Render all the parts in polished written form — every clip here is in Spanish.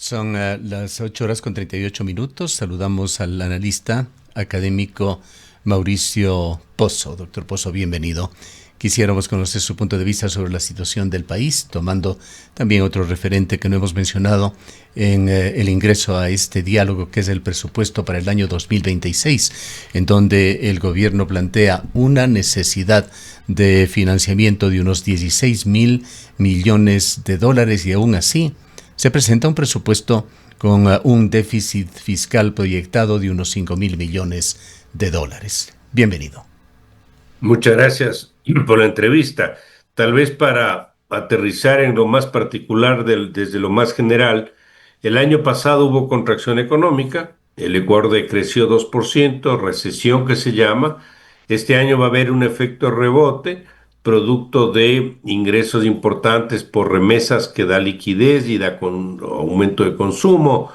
Son las 8 horas con 38 minutos. Saludamos al analista académico Mauricio Pozo. Doctor Pozo, bienvenido. Quisiéramos conocer su punto de vista sobre la situación del país, tomando también otro referente que no hemos mencionado en el ingreso a este diálogo, que es el presupuesto para el año 2026, en donde el gobierno plantea una necesidad de financiamiento de unos 16.000 millones de dólares, y aún así se presenta un presupuesto con un déficit fiscal proyectado de unos 5.000 millones de dólares. Bienvenido. Muchas gracias por la entrevista. Tal vez para aterrizar en lo más particular desde lo más general, el año pasado hubo contracción económica, el Ecuador decreció 2%, recesión que se llama. Este año va a haber un efecto rebote, producto de ingresos importantes por remesas que da liquidez y da con aumento de consumo,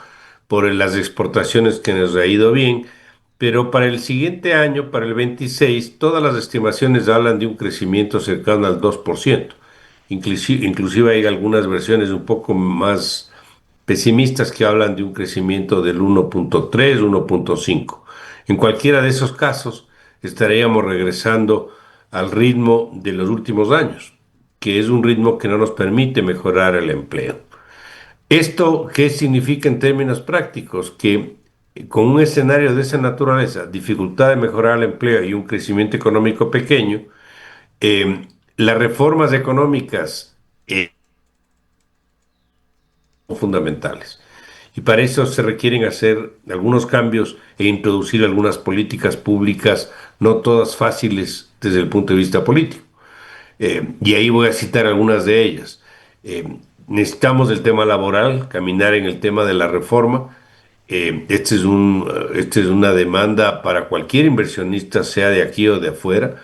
por las exportaciones que nos ha ido bien. Pero para el siguiente año, para el 26, todas las estimaciones hablan de un crecimiento cercano al 2%. Inclusive hay algunas versiones un poco más pesimistas que hablan de un crecimiento del 1.3, 1.5. En cualquiera de esos casos, estaríamos regresando al ritmo de los últimos años, que es un ritmo que no nos permite mejorar el empleo. ¿Esto qué significa en términos prácticos? Que con un escenario de esa naturaleza, dificultad de mejorar el empleo y un crecimiento económico pequeño, las reformas económicas son fundamentales. Y para eso se requieren hacer algunos cambios e introducir algunas políticas públicas, no todas fáciles desde el punto de vista político. Y ahí voy a citar algunas de ellas. Eh, Necesitamos el tema laboral, caminar en el tema de la reforma. Este es una demanda para cualquier inversionista, sea de aquí o de afuera.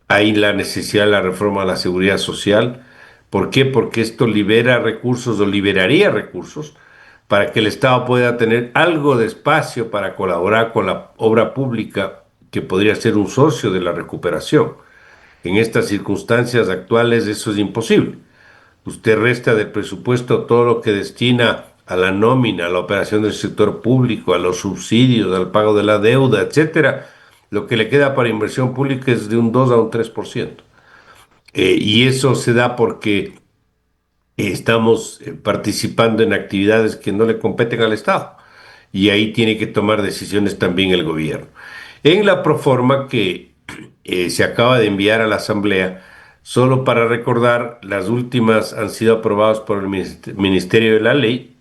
Hay la necesidad de la reforma a la seguridad social. ¿Por qué? Porque esto libera recursos o liberaría recursos para que el Estado pueda tener algo de espacio para colaborar con la obra pública, que podría ser un socio de la recuperación. En estas circunstancias actuales eso es imposible. Usted resta del presupuesto todo lo que destina a la nómina, a la operación del sector público, a los subsidios, al pago de la deuda, etcétera. Lo que le queda para inversión pública es de un 2 a un 3%. Y eso se da porque estamos participando en actividades que no le competen al Estado. Y ahí tiene que tomar decisiones también el gobierno. En la proforma que se acaba de enviar a la Asamblea, solo para recordar, las últimas han sido aprobadas por el Ministerio de la Ley.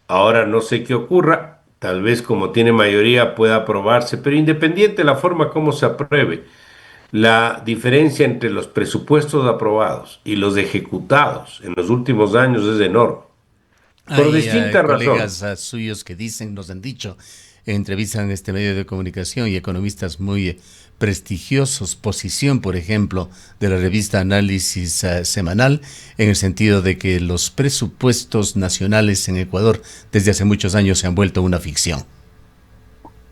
Ahora no sé qué ocurra, tal vez como tiene mayoría pueda aprobarse, pero independiente de la forma como se apruebe, la diferencia entre los presupuestos aprobados y los ejecutados en los últimos años es enorme, por Hay distintas razones. colegas suyos que dicen, nos han dicho, entrevistan en este medio de comunicación, y economistas muy prestigiosos, Posición, por ejemplo, de la revista Análisis Semanal, en el sentido de que los presupuestos nacionales en Ecuador desde hace muchos años se han vuelto una ficción.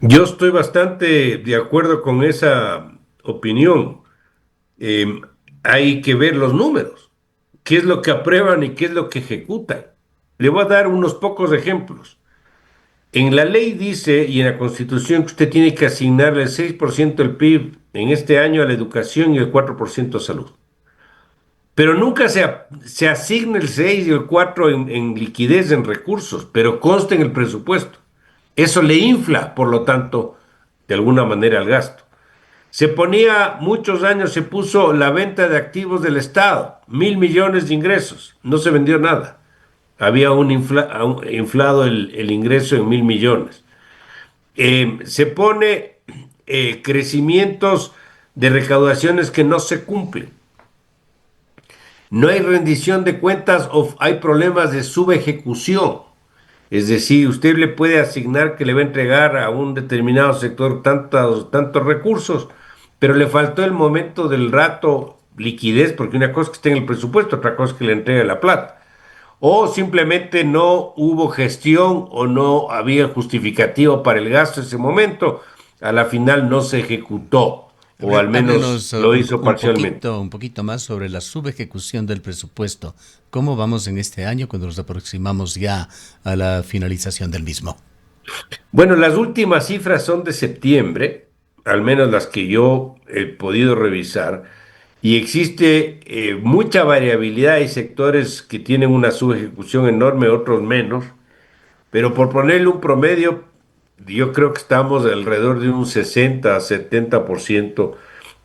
Yo estoy bastante de acuerdo con esa opinión. Eh, Hay que ver los números, qué es lo que aprueban y qué es lo que ejecutan. Le voy a dar unos pocos ejemplos. En la ley dice y en la Constitución que usted tiene que asignarle el 6% del PIB en este año a la educación y el 4% a salud. Pero nunca se asigna el 6 y el 4 en liquidez, en recursos, pero consta en el presupuesto. Eso le infla, por lo tanto, de alguna manera el gasto. Muchos años se puso la venta de activos del Estado, 1.000 millones de ingresos, no se vendió nada. Había inflado el ingreso en 1.000 millones. Se pone crecimientos de recaudaciones que no se cumplen. No hay rendición de cuentas o hay problemas de subejecución. Es decir, usted le puede asignar que le va a entregar a un determinado sector tantos recursos, pero le faltó el momento del rato liquidez, porque una cosa es que esté en el presupuesto, otra cosa es que le entregue la plata. O simplemente no hubo gestión o no había justificativo para el gasto en ese momento, a la final no se ejecutó. o al menos Háblenos lo hizo parcialmente. un poquito más sobre la subejecución del presupuesto. ¿Cómo vamos en este año cuando nos aproximamos ya a la finalización del mismo? Bueno, las últimas cifras son de septiembre, al menos las que yo he podido revisar, y existe mucha variabilidad. Hay sectores que tienen una subejecución enorme, otros menos, pero por ponerle un promedio, yo creo que estamos alrededor de un 60 a 70%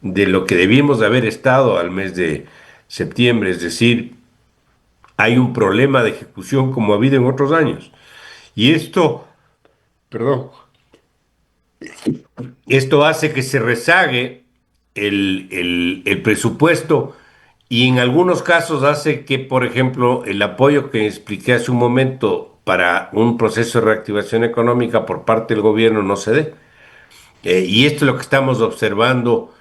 de lo que debimos de haber estado al mes de septiembre, es decir, hay un problema de ejecución como ha habido en otros años. Y perdón, esto hace que se rezague el presupuesto y en algunos casos hace que, por ejemplo, el apoyo que expliqué hace un momento para un proceso de reactivación económica por parte del gobierno no se dé. Y esto es lo que estamos observando.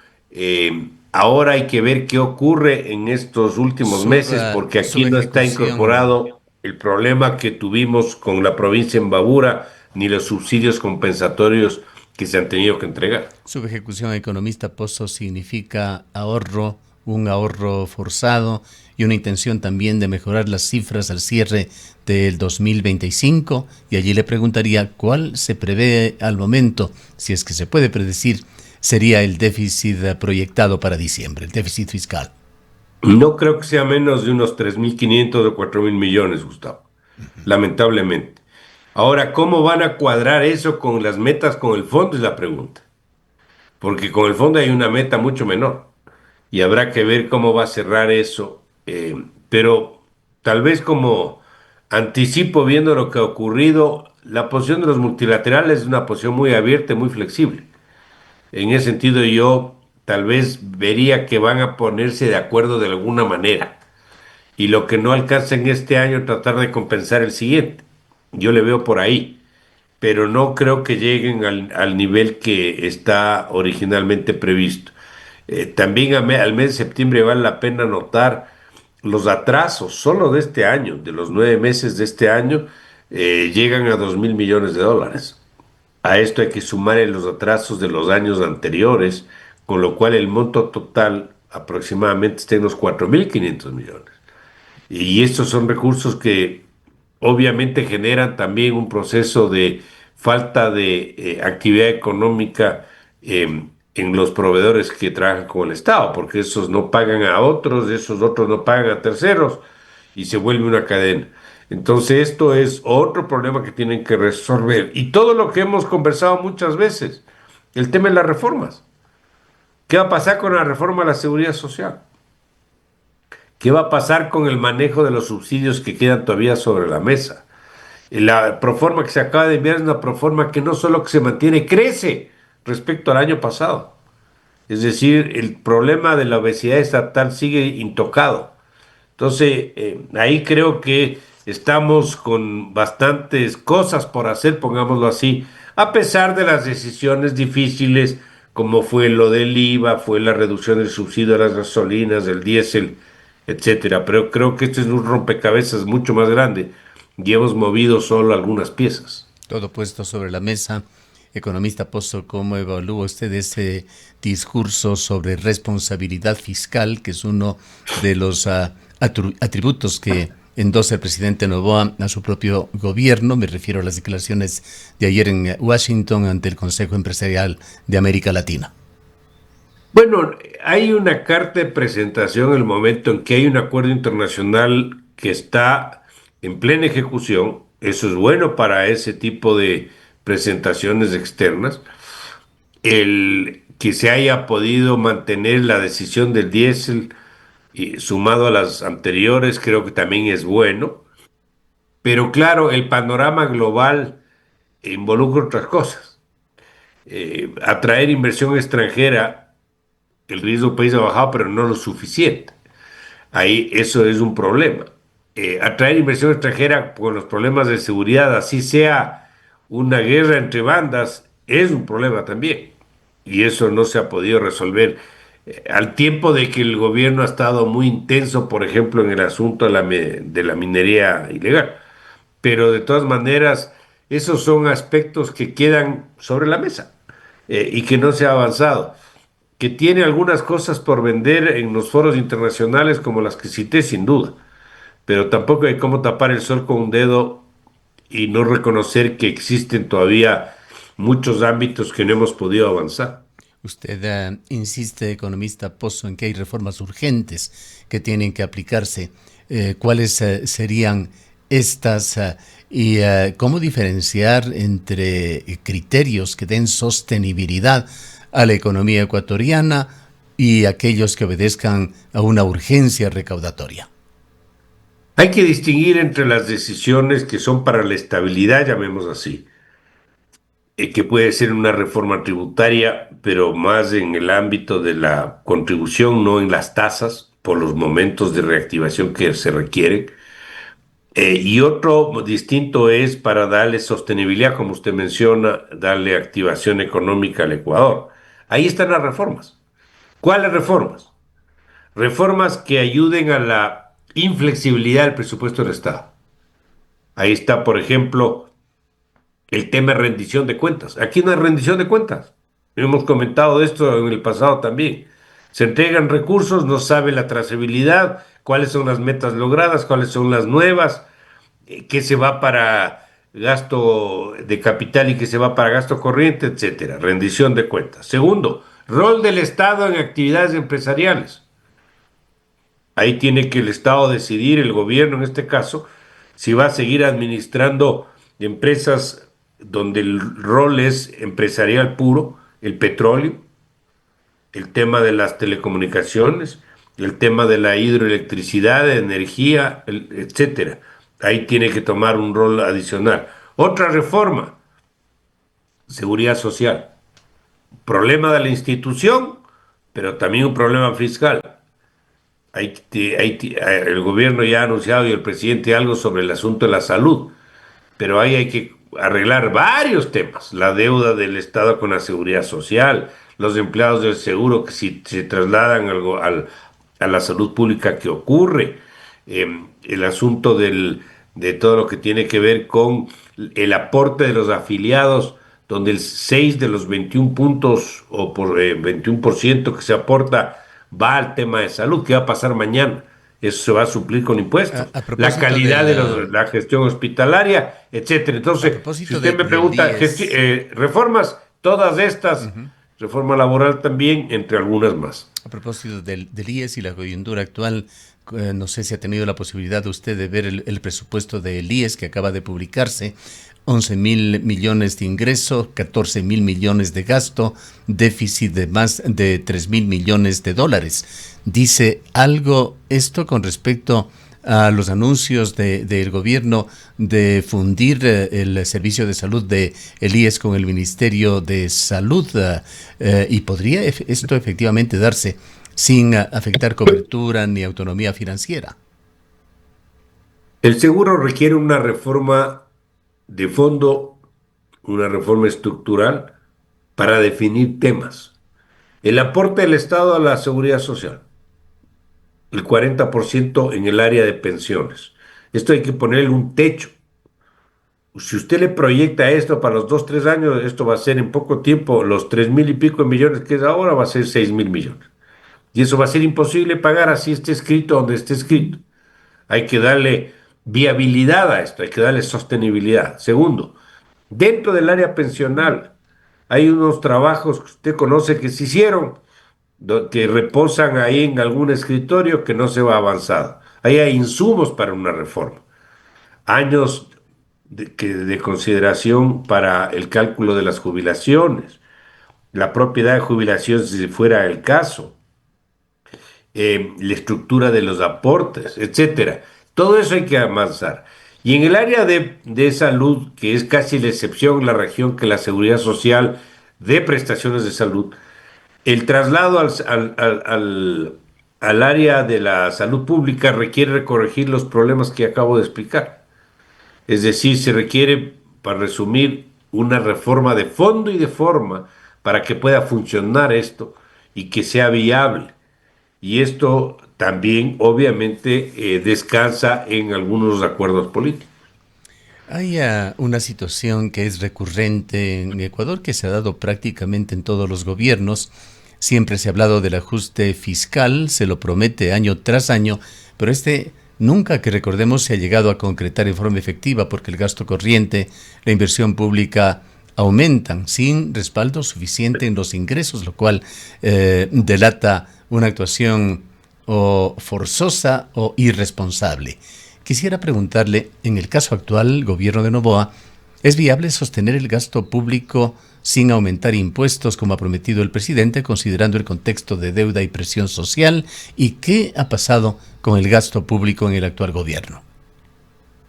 Ahora hay que ver qué ocurre en estos últimos meses, porque aquí no está Subejecución, incorporado el problema que tuvimos con la provincia en Babura, ni los subsidios compensatorios que se han tenido que entregar. subejecución economista Pozo significa ahorro, un ahorro forzado y una intención también de mejorar las cifras al cierre del 2025. Y allí le preguntaría cuál se prevé al momento, si es que se puede predecir, sería el déficit proyectado para diciembre, el déficit fiscal. No creo que sea menos de unos 3.500 o 4.000 millones, Gustavo, lamentablemente. Ahora, ¿cómo van a cuadrar eso con las metas con el fondo? Es la pregunta. Porque con el fondo hay una meta mucho menor y habrá que ver cómo va a cerrar eso. Pero tal vez como anticipo viendo lo que ha ocurrido, la posición de los multilaterales es una posición muy abierta y muy flexible. En ese sentido yo tal vez vería que van a ponerse de acuerdo de alguna manera y lo que no alcancen este año tratar de compensar el siguiente. Yo le veo por ahí, pero no creo que lleguen al nivel que está originalmente previsto. También al mes de septiembre vale la pena notar los atrasos solo de este año, de los 9 meses de este año, llegan a 2.000 millones de dólares. A esto hay que sumar los atrasos de los años anteriores, con lo cual el monto total aproximadamente está en los 4.500 millones. Y estos son recursos que obviamente generan también un proceso de falta de actividad económica en los proveedores que trabajan con el Estado, porque esos no pagan a otros, esos otros no pagan a terceros y se vuelve una cadena. Entonces esto es otro problema que tienen que resolver. Y todo lo que hemos conversado muchas veces, el tema de las reformas. ¿Qué va a pasar con la reforma a la seguridad social? ¿Qué va a pasar con el manejo de los subsidios que quedan todavía sobre la mesa? La proforma que se acaba de enviar es una proforma que no solo que se mantiene, crece respecto al año pasado. Es decir, el problema de la obesidad estatal sigue intocado. Entonces, ahí creo que estamos con bastantes cosas por hacer, pongámoslo así, a pesar de las decisiones difíciles, como fue lo del IVA, fue la reducción del subsidio a las gasolinas, del diésel, etcétera. Pero creo que este es un rompecabezas mucho más grande y hemos movido solo algunas piezas. Todo puesto sobre la mesa. Economista Pozo, ¿cómo evalúa usted ese discurso sobre responsabilidad fiscal, que es uno de los atributos que endosa el presidente Noboa a su propio gobierno? Me refiero a las declaraciones de ayer en Washington ante el Consejo Empresarial de América Latina. Bueno, hay una carta de presentación en el momento en que hay un acuerdo internacional que está en plena ejecución. Eso es bueno para ese tipo de presentaciones externas. El que se haya podido mantener la decisión del diésel sumado a las anteriores creo que también es bueno. Pero claro, el panorama global involucra otras cosas. Atraer inversión extranjera, el riesgo del país ha bajado, pero no lo suficiente. Ahí eso es un problema. Atraer inversión extranjera con los problemas de seguridad, así sea una guerra entre bandas, es un problema también. Y eso no se ha podido resolver. Al tiempo de que el gobierno ha estado muy intenso, por ejemplo, en el asunto de la minería ilegal. Pero de todas maneras, esos son aspectos que quedan sobre la mesa y que no se ha avanzado. que tiene algunas cosas por vender en los foros internacionales como las que cité, sin duda, pero tampoco hay cómo tapar el sol con un dedo y no reconocer que existen todavía muchos ámbitos que no hemos podido avanzar. Usted insiste, economista Pozo, en que hay reformas urgentes que tienen que aplicarse. ¿Cuáles serían estas y cómo diferenciar entre criterios que den sostenibilidad a la economía ecuatoriana y aquellos que obedezcan a una urgencia recaudatoria? Hay que distinguir entre las decisiones que son para la estabilidad, llamemos así, que puede ser una reforma tributaria, pero más en el ámbito de la contribución, no en las tasas, por los momentos de reactivación que se requieren. Y otro distinto es para darle sostenibilidad, como usted menciona, darle activación económica al Ecuador. Ahí están las reformas. ¿Cuáles reformas? Reformas que ayuden a la inflexibilidad del presupuesto del Estado. Ahí está, por ejemplo, el tema de rendición de cuentas. Aquí no hay rendición de cuentas. Hemos comentado esto en el pasado también. Se entregan recursos, no sabe la trazabilidad, cuáles son las metas logradas, cuáles son las nuevas, qué se va para gasto de capital y qué se va para gasto corriente, etcétera. Rendición de cuentas. Segundo, rol del Estado en actividades empresariales. Ahí tiene que el Estado decidir, el gobierno en este caso, si va a seguir administrando empresas donde el rol es empresarial puro, el petróleo, el tema de las telecomunicaciones, el tema de la hidroelectricidad, de energía, etcétera. Ahí tiene que tomar un rol adicional. Otra reforma, seguridad social. Problema de la institución, pero también un problema fiscal. El gobierno ya ha anunciado y el presidente algo sobre el asunto de la salud, pero ahí hay que arreglar varios temas. La deuda del Estado con la seguridad social, los empleados del seguro que si se trasladan a la salud pública que ocurre, el asunto de todo lo que tiene que ver con el aporte de los afiliados, donde el 6 de los 21 puntos o por 21% que se aporta va al tema de salud. ¿Qué va a pasar mañana? Eso se va a suplir con impuestos. A La propósito calidad del, de la gestión hospitalaria, etcétera. a Entonces, si propósito usted me del pregunta, IES, reformas, todas estas, uh-huh. reforma laboral también, entre algunas más. A propósito del IES y la coyuntura actual, no sé si ha tenido la posibilidad usted de ver el presupuesto del IES que acaba de publicarse. 11.000 millones de ingreso, 14.000 millones de gasto, déficit de más de 3.000 millones de dólares. ¿Dice algo esto con respecto a los anuncios del gobierno de fundir el servicio de salud de el IES con el Ministerio de Salud? ¿Y podría esto efectivamente darse sin afectar cobertura ni autonomía financiera? El seguro requiere una reforma de fondo, una reforma estructural para definir temas. El aporte del Estado a la seguridad social, el 40% en el área de pensiones. Esto hay que ponerle un techo. Si usted le proyecta esto para los 2, 3 años, esto va a ser en poco tiempo, los 3.000 y pico de millones que es ahora, va a ser 6.000 millones. Y eso va a ser imposible pagar así esté escrito donde esté escrito. Hay que darle viabilidad a esto, hay que darle sostenibilidad. Segundo, dentro del área pensional hay unos trabajos que usted conoce que se hicieron, que reposan ahí en algún escritorio que no se va avanzado. Ahí hay insumos para una reforma. Años de consideración para el cálculo de las jubilaciones, la propiedad de jubilación si fuera el caso, la estructura de los aportes, etcétera. Todo eso hay que avanzar. Y en el área de salud, que es casi la excepción en la región que la seguridad social de prestaciones de salud, el traslado al área de la salud pública requiere corregir los problemas que acabo de explicar. Es decir, se requiere, para resumir, una reforma de fondo y de forma para que pueda funcionar esto y que sea viable. Y esto también, obviamente, descansa en algunos acuerdos políticos. Hay una situación que es recurrente en Ecuador, que se ha dado prácticamente en todos los gobiernos. Siempre se ha hablado del ajuste fiscal, se lo promete año tras año, pero nunca que recordemos se ha llegado a concretar en forma efectiva porque el gasto corriente, la inversión pública aumentan sin respaldo suficiente en los ingresos, lo cual delata una actuación o forzosa o irresponsable. Quisiera preguntarle, en el caso actual, gobierno de Noboa, ¿es viable sostener el gasto público sin aumentar impuestos como ha prometido el presidente, considerando el contexto de deuda y presión social? ¿Y qué ha pasado con el gasto público en el actual gobierno?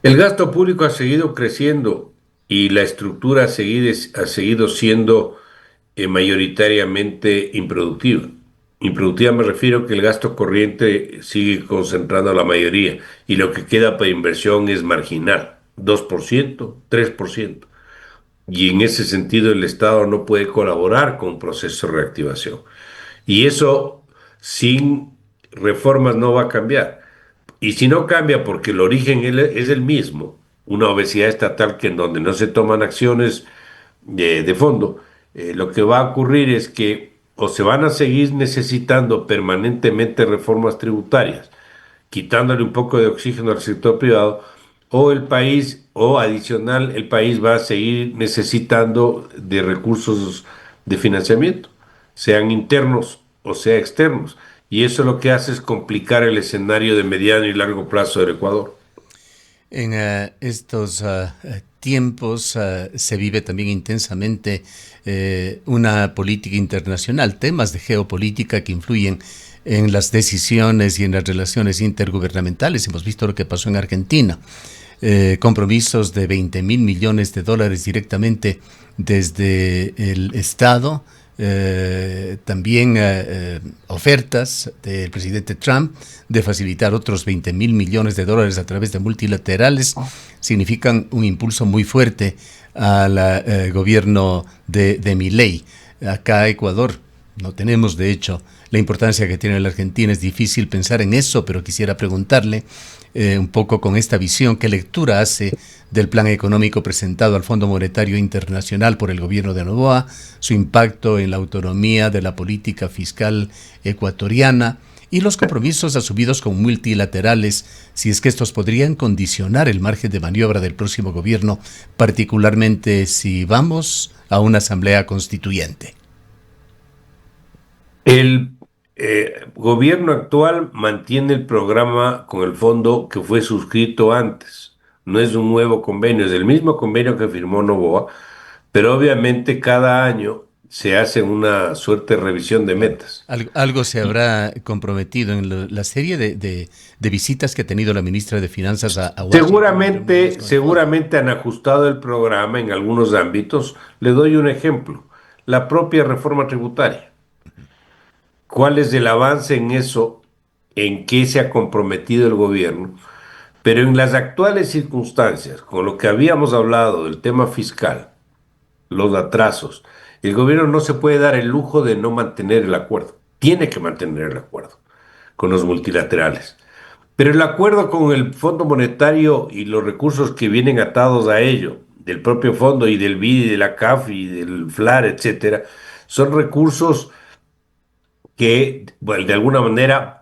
El gasto público ha seguido creciendo y la estructura ha seguido siendo mayoritariamente improductiva. Improductiva me refiero que el gasto corriente sigue concentrando a la mayoría y lo que queda para inversión es marginal, 2%, 3%. Y en ese sentido el Estado no puede colaborar con un proceso de reactivación. Y eso sin reformas no va a cambiar. Y si no cambia porque el origen es el mismo, una obesidad estatal que en donde no se toman acciones de fondo, lo que va a ocurrir es que o se van a seguir necesitando permanentemente reformas tributarias, quitándole un poco de oxígeno al sector privado, o el país, o adicional, el país va a seguir necesitando de recursos de financiamiento, sean internos o sea externos. Y eso lo que hace es complicar el escenario de mediano y largo plazo del Ecuador. En estos tiempos se vive también intensamente una política internacional, temas de geopolítica que influyen en las decisiones y en las relaciones intergubernamentales. Hemos visto lo que pasó en Argentina, compromisos de 20.000 millones de dólares directamente desde el Estado, también ofertas del presidente Trump de facilitar otros 20.000 millones de dólares a través de multilaterales, significan un impulso muy fuerte al gobierno de Milei. Acá Ecuador no tenemos, de hecho, la importancia que tiene la Argentina. Es difícil pensar en eso, pero quisiera preguntarle un poco con esta visión, ¿qué lectura hace del plan económico presentado al Fondo Monetario Internacional por el gobierno de Noboa, su impacto en la autonomía de la política fiscal ecuatoriana y los compromisos asumidos con multilaterales, si es que estos podrían condicionar el margen de maniobra del próximo gobierno, particularmente si vamos a una asamblea constituyente? El gobierno actual mantiene el programa con el fondo que fue suscrito antes. No es un nuevo convenio, es el mismo convenio que firmó Noboa, pero obviamente cada año se hace una suerte de revisión de Claro. metas. Algo se Y habrá comprometido en la serie de visitas que ha tenido la ministra de Finanzas a Washington y reuniones seguramente, con el fondo. seguramente han ajustado el programa en algunos ámbitos. Le doy un ejemplo, la propia reforma tributaria. ¿Cuál es el avance en eso? ¿En qué se ha comprometido el gobierno? Pero en las actuales circunstancias, con lo que habíamos hablado del tema fiscal, los atrasos, el gobierno no se puede dar el lujo de no mantener el acuerdo. Tiene que mantener el acuerdo con los multilaterales. Pero el acuerdo con el Fondo Monetario y los recursos que vienen atados a ello, del propio fondo y del BID y de la CAF y del FLAR, etcétera, son recursos que, bueno, de alguna manera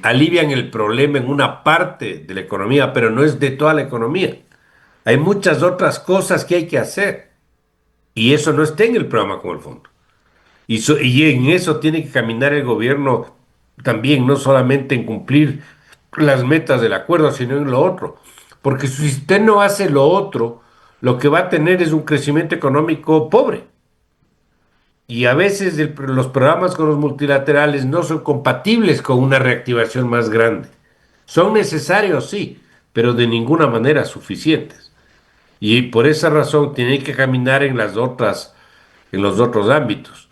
alivian el problema en una parte de la economía, pero no es de toda la economía. Hay muchas otras cosas que hay que hacer y eso no está en el programa con el fondo. Y en eso tiene que caminar el gobierno también, no solamente en cumplir las metas del acuerdo, sino en lo otro. Porque si usted no hace lo otro, lo que va a tener es un crecimiento económico pobre. Y a veces los programas con los multilaterales no son compatibles con una reactivación más grande. Son necesarios, sí, pero de ninguna manera suficientes. Y por esa razón tiene que caminar en los otros ámbitos.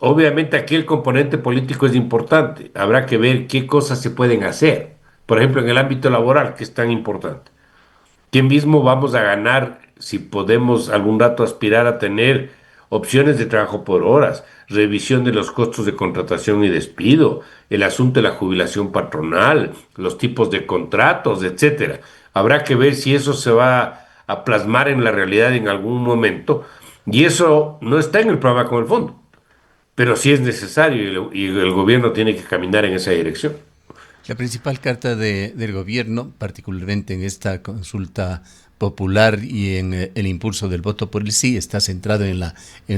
Obviamente aquí el componente político es importante. Habrá que ver qué cosas se pueden hacer. Por ejemplo, en el ámbito laboral, que es tan importante. ¿Qué mismo vamos a ganar si podemos algún rato aspirar a tener opciones de trabajo por horas, revisión de los costos de contratación y despido, el asunto de la jubilación patronal, los tipos de contratos, etcétera? Habrá que ver si eso se va a plasmar en la realidad en algún momento y eso no está en el programa con el fondo. pero sí es necesario y el gobierno tiene que caminar en esa dirección. La principal carta del gobierno, particularmente en esta consulta popular y en el impulso del voto por el sí, está centrado en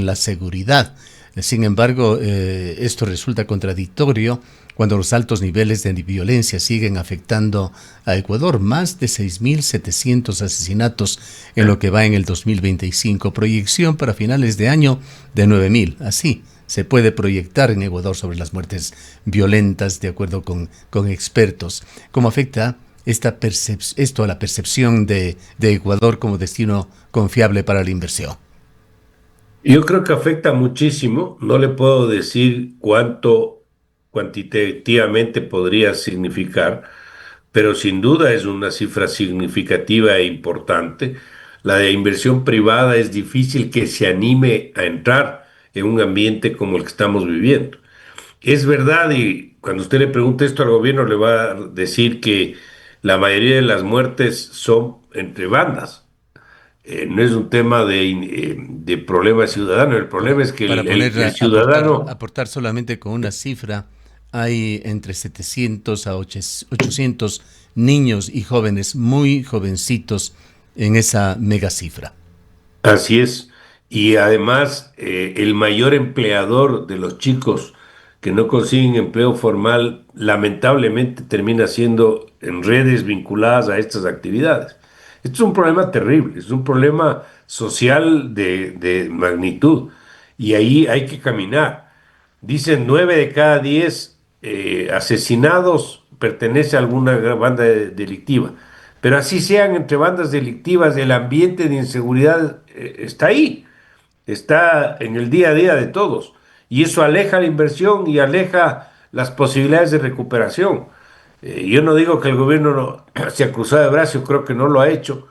la seguridad. Sin embargo, esto resulta contradictorio cuando los altos niveles de violencia siguen afectando a Ecuador. Más de 6.700 asesinatos en lo que va en el 2025. Proyección para finales de año de 9.000. Así se puede proyectar en Ecuador sobre las muertes violentas, de acuerdo con expertos. ¿Cómo afecta esto a la percepción de Ecuador como destino confiable para la inversión? Yo creo que afecta muchísimo, no le puedo decir cuánto cuantitativamente podría significar, pero sin duda es una cifra significativa e importante. La de inversión privada es difícil que se anime a entrar en un ambiente como el que estamos viviendo. Es verdad, y cuando usted le pregunte esto al gobierno, le va a decir que la mayoría de las muertes son entre bandas. No es un tema de problema ciudadano, el problema es que Para el ciudadano. aportar solamente con una cifra, hay entre 700 a 800 niños y jóvenes muy jovencitos en esa mega cifra. Así es. Y además, el mayor empleador de los chicos que no consiguen empleo formal, lamentablemente termina siendo en redes vinculadas a estas actividades. Esto es un problema terrible, es un problema social de magnitud. Y ahí hay que caminar. Dicen 9 de cada 10 asesinados pertenece a alguna banda delictiva. Pero así sean entre bandas delictivas, el ambiente de inseguridad está ahí, está en el día a día de todos. Y eso aleja la inversión y aleja las posibilidades de recuperación. Yo no digo que el gobierno no, se ha cruzado de brazos, creo que no lo ha hecho,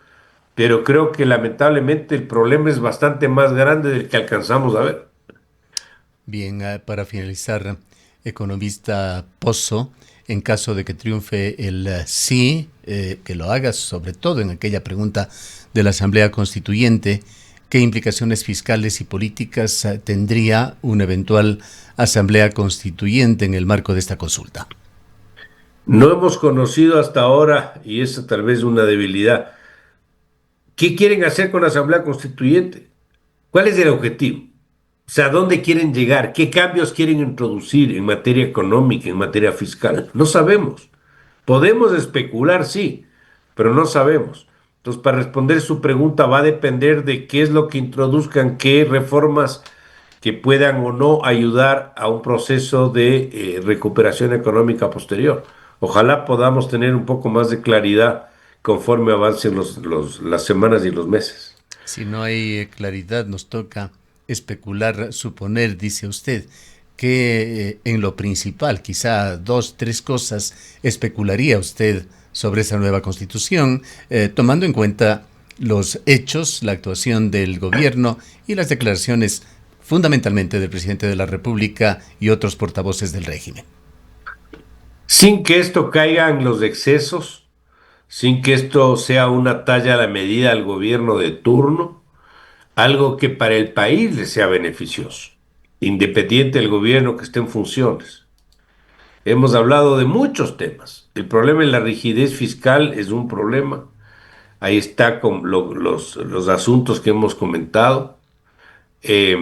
pero creo que lamentablemente el problema es bastante más grande del que alcanzamos a ver. Bien, para finalizar, economista Pozo, en caso de que triunfe el sí, que lo haga sobre todo en aquella pregunta de la Asamblea Constituyente, ¿qué implicaciones fiscales y políticas tendría una eventual Asamblea Constituyente en el marco de esta consulta? No hemos conocido hasta ahora, y esa tal vez es una debilidad, ¿qué quieren hacer con la Asamblea Constituyente? ¿Cuál es el objetivo? O sea, ¿a dónde quieren llegar? ¿Qué cambios quieren introducir en materia económica, en materia fiscal? No sabemos. Podemos especular, sí, pero no sabemos. Entonces, para responder su pregunta va a depender de qué es lo que introduzcan, qué reformas que puedan o no ayudar a un proceso de recuperación económica posterior. Ojalá podamos tener un poco más de claridad conforme avancen las semanas y los meses. Si no hay claridad, nos toca especular, suponer, dice usted, que en lo principal, quizá dos, tres cosas, especularía usted sobre esa nueva constitución, tomando en cuenta los hechos, la actuación del gobierno y las declaraciones fundamentalmente del presidente de la República y otros portavoces del régimen. Sin que esto caiga en los excesos, sin que esto sea una talla a la medida al gobierno de turno, algo que para el país le sea beneficioso, independiente del gobierno que esté en funciones. Hemos hablado de muchos temas. El problema en la rigidez fiscal es un problema. Ahí está con los asuntos que hemos comentado. Eh,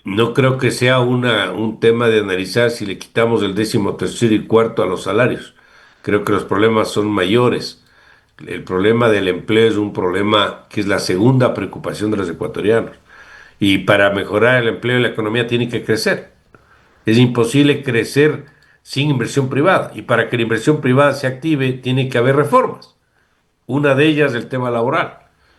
no creo que sea un tema de analizar si le quitamos el 13º y 4º a los salarios. Creo que los problemas son mayores. El problema del empleo es un problema que es la segunda preocupación de los ecuatorianos. Y para mejorar el empleo y la economía tiene que crecer. Es imposible crecer sin inversión privada. Y para que la inversión privada se active, tiene que haber reformas. Una de ellas el tema laboral.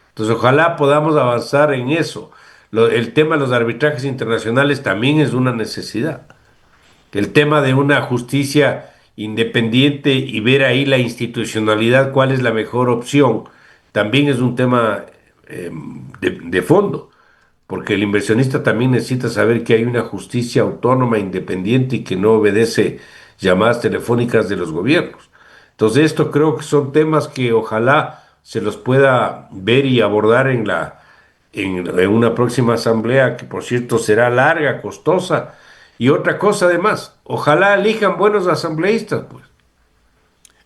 Entonces, ojalá podamos avanzar en eso. El tema de los arbitrajes internacionales también es una necesidad. El tema de una justicia independiente y ver ahí la institucionalidad, cuál es la mejor opción, también es un tema de fondo, porque el inversionista también necesita saber que hay una justicia autónoma, independiente y que no obedece llamadas telefónicas de los gobiernos. Entonces, esto creo que son temas que ojalá se los pueda ver y abordar en una próxima asamblea, que por cierto será larga, costosa, Y otra cosa además, ojalá elijan buenos asambleístas, pues,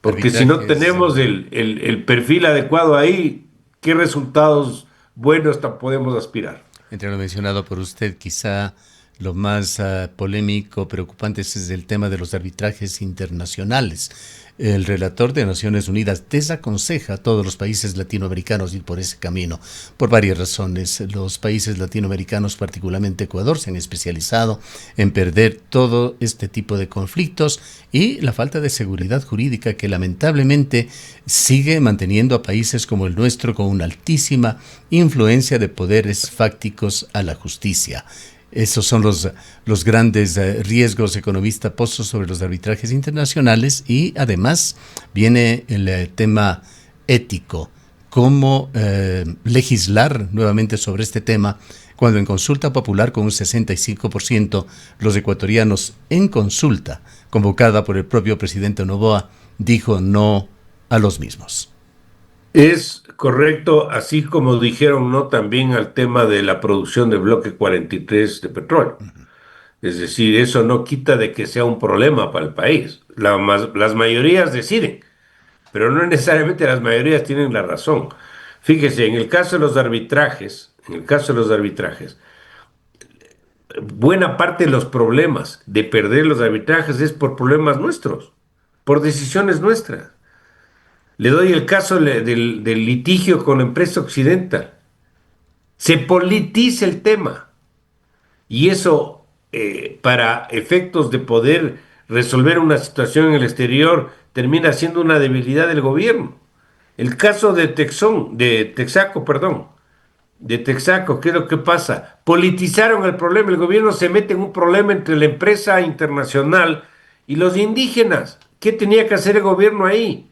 porque si no Arbitrajes. tenemos el perfil adecuado ahí, ¿qué resultados buenos podemos aspirar? Entre lo mencionado por usted, quizá lo más polémico, preocupante es el tema de los arbitrajes internacionales. El relator de Naciones Unidas desaconseja a todos los países latinoamericanos ir por ese camino, por varias razones. Los países latinoamericanos, particularmente Ecuador, se han especializado en perder todo este tipo de conflictos y la falta de seguridad jurídica que lamentablemente sigue manteniendo a países como el nuestro con una altísima influencia de poderes fácticos a la justicia. Esos son los grandes riesgos, economista Pozo, sobre los arbitrajes internacionales, y además viene el tema ético. ¿Cómo legislar nuevamente sobre este tema cuando en consulta popular con un 65% los ecuatorianos en consulta convocada por el propio presidente Noboa dijo no a los mismos? Es correcto, así como dijeron no también al tema de la producción del bloque 43 de petróleo. Es decir, eso no quita de que sea un problema para el país. Las mayorías deciden, pero no necesariamente las mayorías tienen la razón. Fíjese, en el caso de los arbitrajes, buena parte de los problemas de perder los arbitrajes es por problemas nuestros, por decisiones nuestras. Le doy el caso del litigio con la empresa Occidental. Se politiza el tema y eso, para efectos de poder resolver una situación en el exterior, termina siendo una debilidad del gobierno. El caso de Texaco, perdón, de Texaco, ¿qué es lo que pasa? Politizaron el problema, el gobierno se mete en un problema entre la empresa internacional y los indígenas. ¿Qué tenía que hacer el gobierno ahí?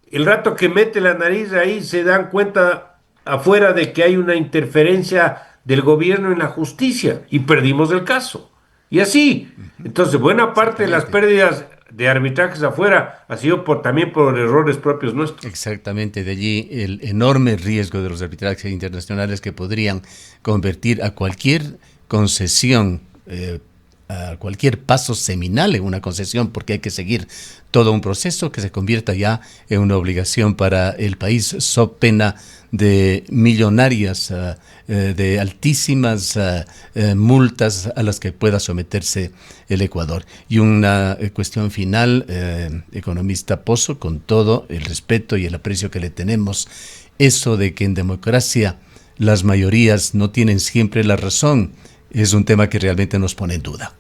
El rato que mete la nariz ahí se dan cuenta afuera de que hay una interferencia del gobierno en la justicia y perdimos el caso. Y así, entonces buena parte de las Exactamente. pérdidas de arbitrajes afuera ha sido también por errores propios nuestros. Exactamente, de allí el enorme riesgo de los arbitrajes internacionales que podrían convertir a cualquier concesión, a cualquier paso seminal en una concesión, porque hay que seguir todo un proceso, que se convierta ya en una obligación para el país, so pena de millonarias, de altísimas multas a las que pueda someterse el Ecuador. Y una cuestión final, economista Pozo, con todo el respeto y el aprecio que le tenemos, eso de que en democracia las mayorías no tienen siempre la razón, es un tema que realmente nos pone en duda.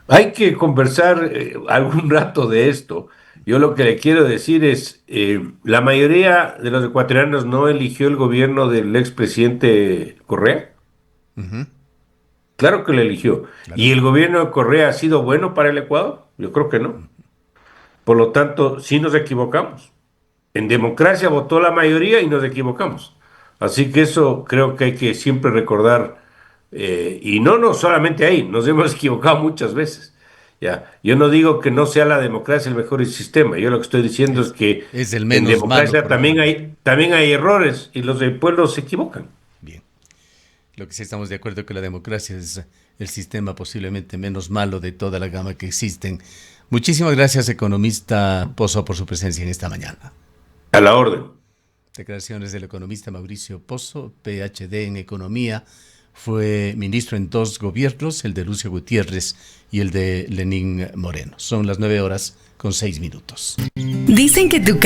Hay que conversar algún rato de esto. Yo lo que le quiero decir es, la mayoría de los ecuatorianos no eligió el gobierno del expresidente Correa. Ujú, Claro que lo eligió. ¿Y claro. el gobierno de Correa ha sido bueno para el Ecuador? Yo creo que no. Por lo tanto, sí nos equivocamos. En democracia votó la mayoría y nos equivocamos. Así que eso creo que hay que siempre recordar. Y no solamente ahí, nos hemos equivocado muchas veces. Ya, yo no digo que no sea la democracia el mejor sistema. Yo lo que estoy diciendo es que Es el en menos malo, democracia por ejemplo. también hay errores y los del pueblo se equivocan. Bien. Lo que sí estamos de acuerdo que la democracia es el sistema posiblemente menos malo de toda la gama que existen. Muchísimas gracias, economista Pozo, por su presencia en esta mañana. A la orden. Declaraciones del economista Mauricio Pozo, PhD en Economía. Fue ministro en dos gobiernos, el de Lucio Gutiérrez y el de Lenín Moreno. Son las 9:06. Dicen que tu